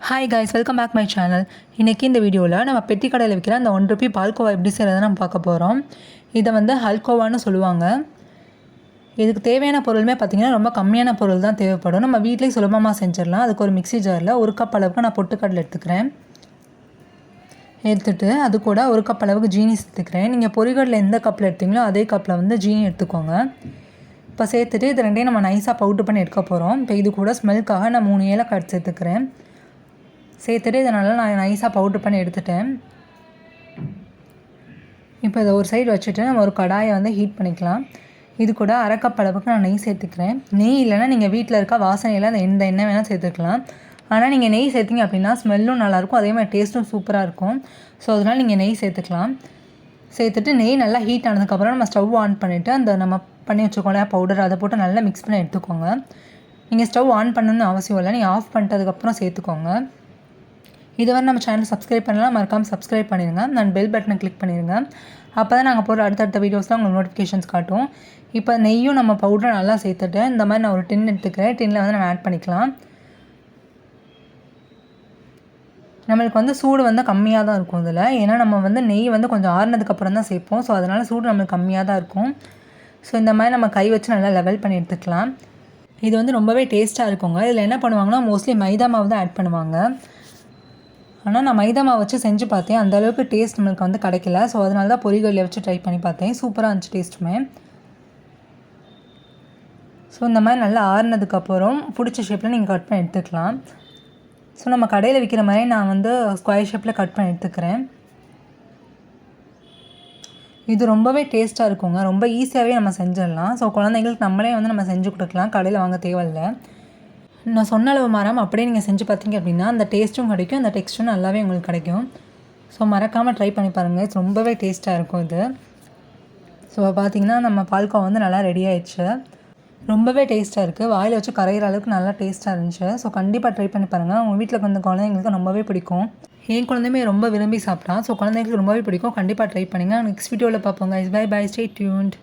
Hi guys, welcome back my channel. இன்றைக்கி இந்த வீடியோவில் நம்ம பெட்டி கடையில் விற்கிற அந்த ₹1 பால்கோவா எப்படி செய்கிறத நம்ம பார்க்க போகிறோம். இதை வந்து ஹல்கோவான்னு சொல்லுவாங்க. இதுக்கு தேவையான பொருளுமே பார்த்திங்கன்னா ரொம்ப கம்மியான பொருள் தான் தேவைப்படும். நம்ம வீட்டிலேயே சுலபமாக செஞ்சிடலாம். அதுக்கு ஒரு மிக்ஸி ஜாரில் 1 கப் அளவுக்கு நான் பொட்டுக்கடலை எடுத்துக்கிறேன். எடுத்துகிட்டு அது கூட 1 கப் அளவுக்கு ஜீனி சேர்த்துக்கிறேன். நீங்கள் பொரிகடலை எந்த கப்பில் எடுத்தீங்களோ அதே கப்பில் வந்து ஜீனி எடுத்துக்கோங்க. இப்போ சேர்த்துட்டு இது ரெண்டையும் நம்ம நைஸாக பவுட்ரு பண்ணி எடுக்க போகிறோம். இப்போ இது கூட ஸ்மெல்க்காக நான் 3 ஏலக்காய் சேர்த்துக்கிறேன். சேர்த்துட்டு இதை நல்லா நான் நைஸாக பவுட்ரு பண்ணி எடுத்துட்டேன். இப்போ இதை ஒரு சைடு வச்சுட்டு நம்ம ஒரு கடாயை வந்து ஹீட் பண்ணிக்கலாம். இது கூட 1/2 கப் அளவுக்கு நான் நெய் சேர்த்துக்கிறேன். நெய் இல்லைனா நீங்கள் வீட்டில் இருக்க வாசனையில் அந்த எந்த எண்ணெய் வேணால் சேர்த்துக்கலாம். ஆனால் நீங்கள் நெய் சேர்த்திங்க அப்படின்னா ஸ்மெல்லும் நல்லாயிருக்கும், அதே மாதிரி டேஸ்ட்டும் சூப்பராக இருக்கும். ஸோ அதனால் நீங்கள் நெய் சேர்த்துக்கலாம். சேர்த்துட்டு நெய் நல்லா ஹீட் ஆனதுக்கப்புறம் நம்ம ஸ்டவ் ஆன் பண்ணிவிட்டு அந்த நம்ம பண்ணி வச்சுக்கோங்க பவுடர் அதை போட்டு நல்லா மிக்ஸ் பண்ணி எடுத்துக்கோங்க. நீங்கள் ஸ்டவ் ஆன் பண்ணணுன்னு அவசியம் இல்லை, நீங்கள் ஆஃப் பண்ணிட்டதுக்கப்புறம் சேர்த்துக்கோங்க. இதுவரை நம்ம சேனல் சப்ஸ்கிரைப் பண்ணலாம், மறக்காமல் சப்ஸ்கிரைப் பண்ணிடுங்க. நான் பெல் பட்டனை கிளிக் பண்ணிடுங்க. அப்போ தான் நாங்கள் போகிற அடுத்தடுத்த வீடியோஸ்லாம் உங்களுக்கு நோட்டிஃபிகேஷன்ஸ் காட்டும். இப்போ நெய்யும் நம்ம பவுடரை நல்லா சேர்த்துட்டு இந்த மாதிரி நான் ஒரு டின் எடுத்துக்கிறேன். டின்னில் வந்து நம்ம ஆட் பண்ணிக்கலாம். நம்மளுக்கு வந்து சூடு வந்து கம்மியாக தான் இருக்கும் இதில், ஏன்னா நம்ம வந்து நெய் வந்து கொஞ்சம் ஆறுனதுக்கப்புறம் தான் சேர்ப்போம். ஸோ அதனால் சூடு நம்மளுக்கு கம்மியாக தான் இருக்கும். ஸோ இந்த மாதிரி நம்ம கை வச்சு நல்லா லெவல் பண்ணி எடுத்துக்கலாம். இது வந்து ரொம்பவே டேஸ்ட்டாக இருக்குங்க. இதில் என்ன பண்ணுவாங்கன்னா மோஸ்ட்லி மைதா மாவு தான் ஆட் பண்ணுவாங்க. ஆனால் நான் மைதா மாவு வச்சு செஞ்சு பார்த்தேன், அந்தளவுக்கு டேஸ்ட் நம்மளுக்கு வந்து கிடைக்கல. ஸோ அதனால தான் பொரிகடலை வச்சு ட்ரை பண்ணி பார்த்தேன். சூப்பராக இருந்துச்சு டேஸ்ட்டுமே. ஸோ இந்த மாதிரி நல்லா ஆறுனதுக்கப்புறம் பிடிச்ச ஷேப்பில் நீங்கள் கட் பண்ணி எடுத்துக்கலாம். ஸோ நம்ம கடையில் விற்கிற மாதிரி நான் வந்து ஸ்கொயர் ஷேப்பில் கட் பண்ணி எடுத்துக்கிறேன். இது ரொம்பவே டேஸ்ட்டாக இருக்குங்க. ரொம்ப ஈஸியாகவே நம்ம செஞ்சிடலாம். ஸோ குழந்தைங்களுக்கு நம்மளே வந்து நம்ம செஞ்சு கொடுக்கலாம், கடையில் வாங்க தேவையில்லை. நான் சொன்ன அளவு மாறாமல் அப்படியே நீங்கள் செஞ்சு பார்த்தீங்க அப்படின்னா அந்த டேஸ்ட்டும் கிடைக்கும், அந்த டெக்ஸ்ட்டும் நல்லாவே உங்களுக்கு கிடைக்கும். ஸோ மறக்காமல் ட்ரை பண்ணி பாருங்கள், ரொம்பவே டேஸ்ட்டாக இருக்கும் இது. ஸோ பார்த்தீங்கன்னா நம்ம பால்கோவா வந்து நல்லா ரெடி ஆயிடுச்சு. ரொம்பவே டேஸ்ட்டாக இருக்குது, வாயில் வச்சு கரையிற அளவுக்கு நல்லா டேஸ்ட்டாக இருந்துச்சு. ஸோ கண்டிப்பாக ட்ரை பண்ணி பாருங்கள். உங்கள் வீட்டில் வந்து குழந்தைங்களுக்கு ரொம்பவே பிடிக்கும். என் குழந்தையுமே ரொம்ப விரும்பி சாப்பிட்டான். ஸோ குழந்தைங்களுக்கு ரொம்பவே பிடிக்கும். கண்டிப்பாக ட்ரை பண்ணுங்கள். நெக்ஸ்ட் வீடியோவில் பார்ப்போங்க. Bye bye, stay tuned.